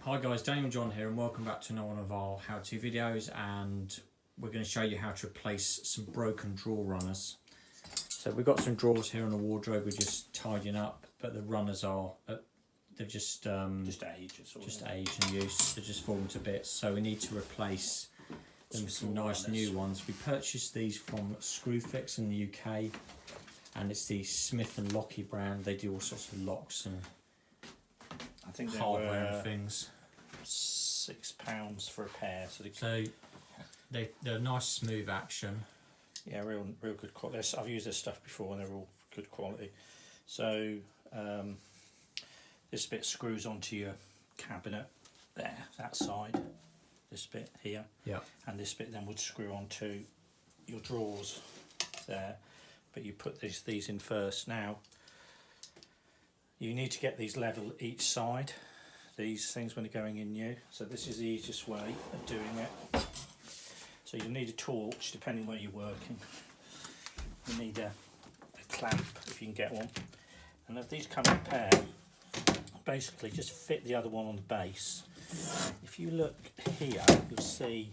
Hi guys, Daniel and John here and welcome back to another one of our how-to videos, and we're going to show you how to replace some broken drawer runners. So we've got some drawers here in the wardrobe we're just tidying up, but the runners are, they're just age and use, they're just falling to bits, so we need to replace them with some nice new ones. We purchased these from Screwfix in the UK, and it's the Smith & Lockey brand. They do all sorts of locks and I think hardware and things. £6 for a pair. So they're nice, smooth action. Yeah, real good quality. I've used this stuff before, and they're all good quality. So this bit screws onto your cabinet there, that side. This bit here. Yeah. And this bit then would screw onto your drawers there. But you put these in first. Now you need to get these level each side, these things, when they're going in new. So this is the easiest way of doing it. So you need a torch depending where you're working. You need a clamp if you can get one. And if these come in a pair, basically just fit the other one on the base. If you look here, you'll see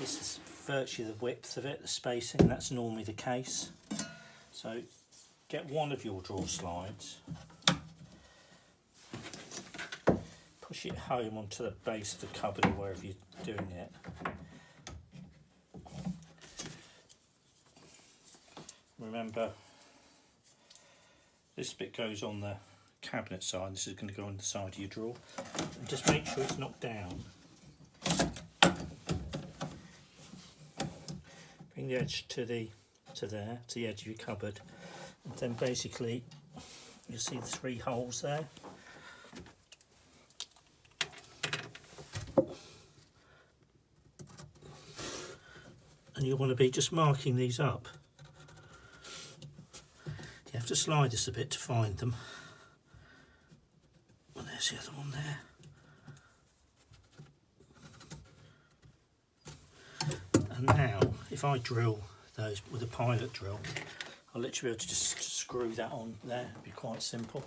this is virtually the width of it, the spacing, and that's normally the case. So get one of your drawer slides, push it home onto the base of the cupboard or wherever you're doing it. Remember, this bit goes on the cabinet side, this is going to go on the side of your drawer. And just make sure it's not down. Bring the edge to the edge of your cupboard, and then basically you see the 3 holes there. And you want to be just marking these up. You have to slide this a bit to find them. And there's the other one there. And now, if I drill those with a pilot drill, I'll literally be able to just screw that on there. It'll be quite simple.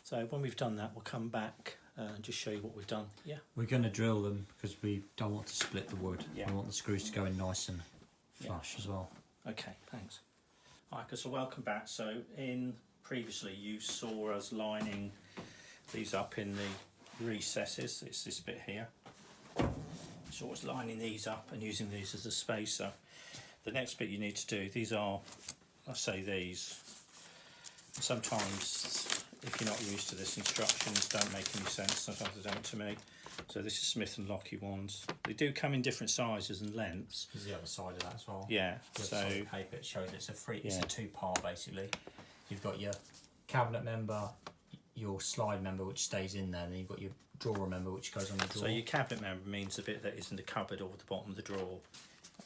So when we've done that, we'll come back and just show you what we've done. Yeah. We're going to drill them because we don't want to split the wood. Yeah. We want the screws to go in nice and flush as well. Okay, thanks. Alright, so welcome back. So previously you saw us lining these up in the recesses. It's this bit here. So it's lining these up and using these as a spacer. The next bit you need to do, these are, I say these, sometimes if you're not used to this, instructions don't make any sense, sometimes they don't to me. So this is Smith & Lockey ones. They do come in different sizes and lengths. There's the other side of that as well. Yeah. The so other side of the paper, it shows it's a two-part basically. You've got your cabinet member, your slide member which stays in there, and then you've got your drawer member which goes on the drawer. So your cabinet member means the bit that is in the cupboard or the bottom of the drawer,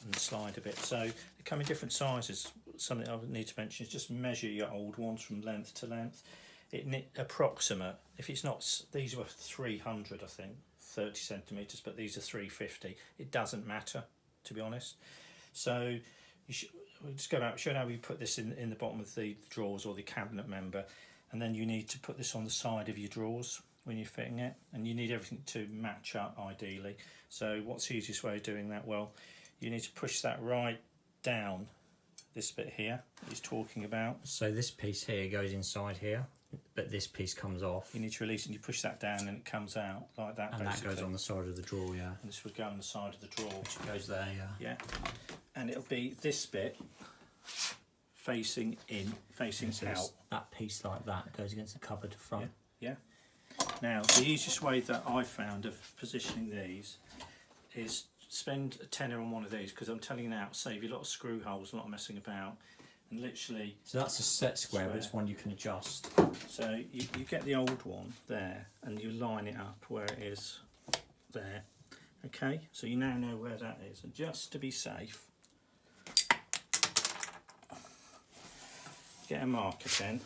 and the slide a bit. So they come in different sizes. Something I need to mention is just measure your old ones from length to length. Approximate, if it's not, these were 300 I think, 30 centimetres, but these are 350. It doesn't matter, to be honest. So we'll just go back, show how we put this in the bottom of the drawers or the cabinet member, and then you need to put this on the side of your drawers when you're fitting it, and you need everything to match up ideally. So what's the easiest way of doing that? Well, you need to push that right down, this bit here that he's talking about. So this piece here goes inside here, but this piece comes off. You need to release, and you push that down and it comes out like that. And basically. that goes on the side of the drawer, yeah. And this would go on the side of the drawer. Which goes there, yeah. Yeah. And it'll be this bit facing in, facing out. That piece like that goes against the cupboard front. Yeah. Now, the easiest way that I've found of positioning these is spend a tenner on one of these, because I'm telling you now, save you a lot of screw holes, a lot of messing about, and literally... So that's a set square, but it's one you can adjust. So you get the old one there, and you line it up where it is there. Okay, so you now know where that is, and just to be safe, get a marker pen.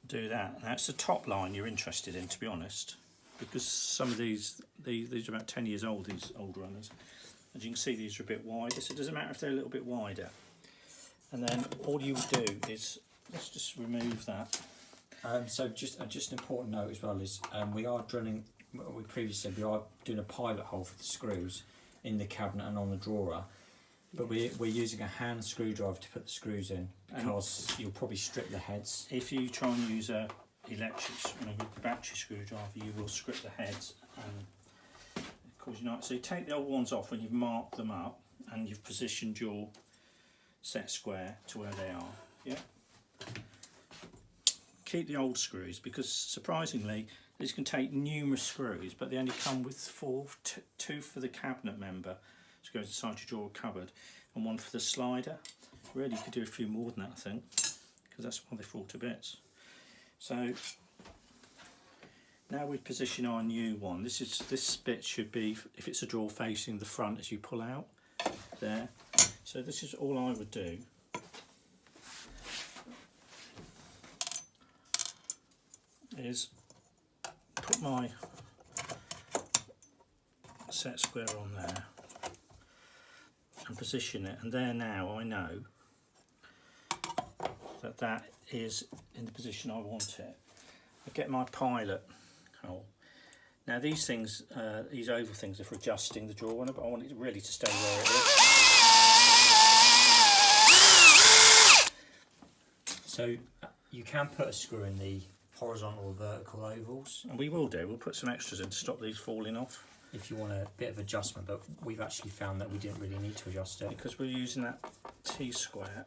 Do that. Now it's the top line you're interested in, to be honest, because some of these are about 10 years old, these old runners. As you can see, these are a bit wider, so it doesn't matter if they're a little bit wider. And then all you do is, let's just remove that. So just an important note as well is we are drilling. We previously said we are doing a pilot hole for the screws in the cabinet and on the drawer, but we're using a hand screwdriver to put the screws in because you'll probably strip the heads. If you try and use a battery screwdriver, you will strip the heads and cause you not. So you take the old ones off when you've marked them up and you've positioned your set square to where they are. Yeah. Keep the old screws because surprisingly these can take numerous screws, but they only come with two for the cabinet member, which goes inside your drawer cupboard, and one for the slider. Really, you could do a few more than that, I think, because that's why they fall to bits. So now we position our new one. This bit should be, if it's a drawer, facing the front as you pull out there. So this is all I would do. Is put my set square on there and position it, and there now I know that that is in the position I want it. I get my pilot hole. Now these things, these oval things are for adjusting the drawer, but I want it really to stay where it is. So you can put a screw in the horizontal or vertical ovals, and we will do. We'll put some extras in to stop these falling off if you want a bit of adjustment, but we've actually found that we didn't really need to adjust it because we're using that T-square.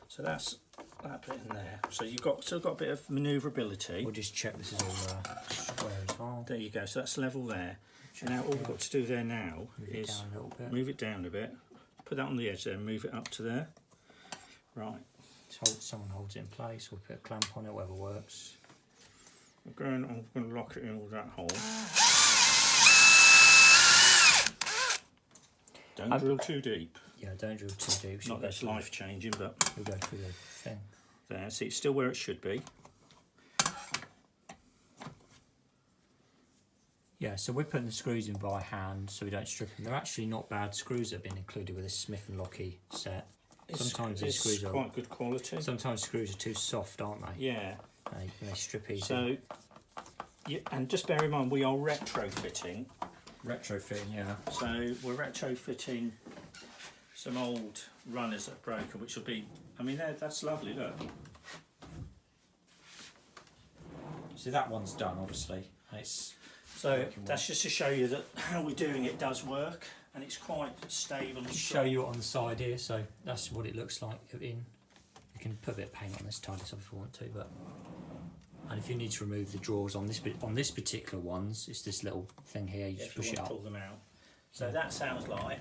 So that's that bit in there. So you've still got a bit of manoeuvrability. We'll just check this is all square as well. There you go. So that's level there. And now all we've got to do there now is move it down a bit. Put that on the edge there. Move it up to there. Right. Someone holds it in place, or put a clamp on it, whatever works. I'm going to lock it in with that hole. Don't drill too deep. Yeah, don't drill too deep. Not that's life changing, but we'll go through the thing. There, see, it's still where it should be. Yeah, so we're putting the screws in by hand so we don't strip them. They're actually not bad screws that have been included with this Smith & Lockey set. Sometimes these screws are quite good quality. Sometimes screws are too soft, aren't they? Yeah. They strip easy. So, yeah, and just bear in mind we are retrofitting. Retrofitting, yeah. So we're retrofitting some old runners that are broken, which will be, I mean, that's lovely, look. So that one's done, obviously. And it's so that's just to show you that how we're doing it does work. And it's quite stable. And show you it on the side here, so that's what it looks like in. You can put a bit of paint on this, tidy this up if you want to, but and if you need to remove the drawers on this particular ones, it's this little thing here. You just push it up. Pull them out. So that sounds like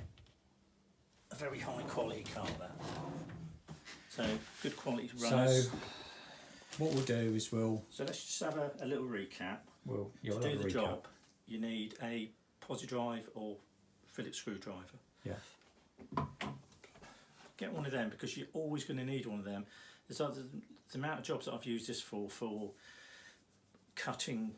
a very high quality car. That. So good quality runners. So what we'll do is So let's just have a little recap. To do the job, you need a posi drive or Phillips screwdriver. Yeah. Get one of them because you're always going to need one of them. There's the amount of jobs that I've used this for cutting,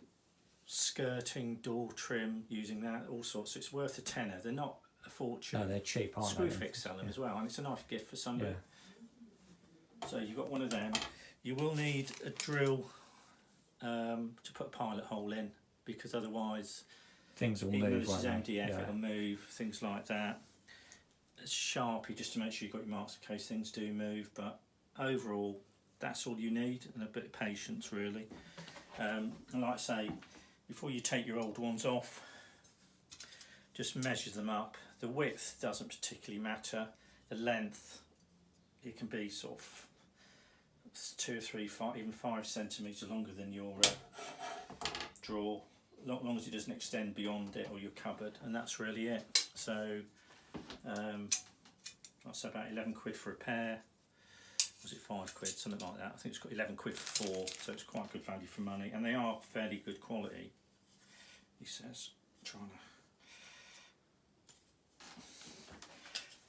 skirting, door trim, using that, all sorts. So it's worth a tenner. They're not a fortune. No, they're cheap, aren't they? Screwfix sell them as well, and it's a nice gift for somebody. Yeah. So you've got one of them. You will need a drill to put a pilot hole in because otherwise things will move. Even though this is MDF, it'll move, things like that. A Sharpie just to make sure you've got your marks in case things do move, but overall that's all you need, and a bit of patience really. And like I say, before you take your old ones off, just measure them up. The width doesn't particularly matter. The length, it can be sort of 2 or 3, 5, even 5 centimetres longer than your drawer, as long as it doesn't extend beyond it or your cupboard, and that's really it. So that's about 11 quid for a pair. Was it 5 quid, something like that? I think it's got 11 quid for 4, so it's quite good value for money, and they are fairly good quality. He says, trying to.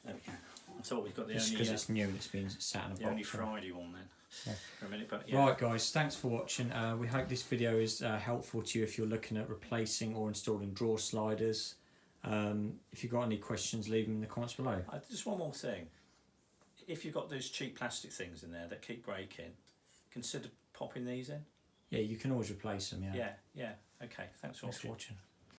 There we go. I thought we've got the only. Because it's new and it's been sat in a box. The only Friday one then. Yeah. For a minute, but yeah. Right guys, thanks for watching. We hope this video is helpful to you if you're looking at replacing or installing drawer sliders. If you've got any questions, leave them in the comments below. Just one more thing. If you've got those cheap plastic things in there that keep breaking, consider popping these in? Yeah, you can always replace them. Yeah. Yeah. Okay. Thanks for Thanks for watching. watching.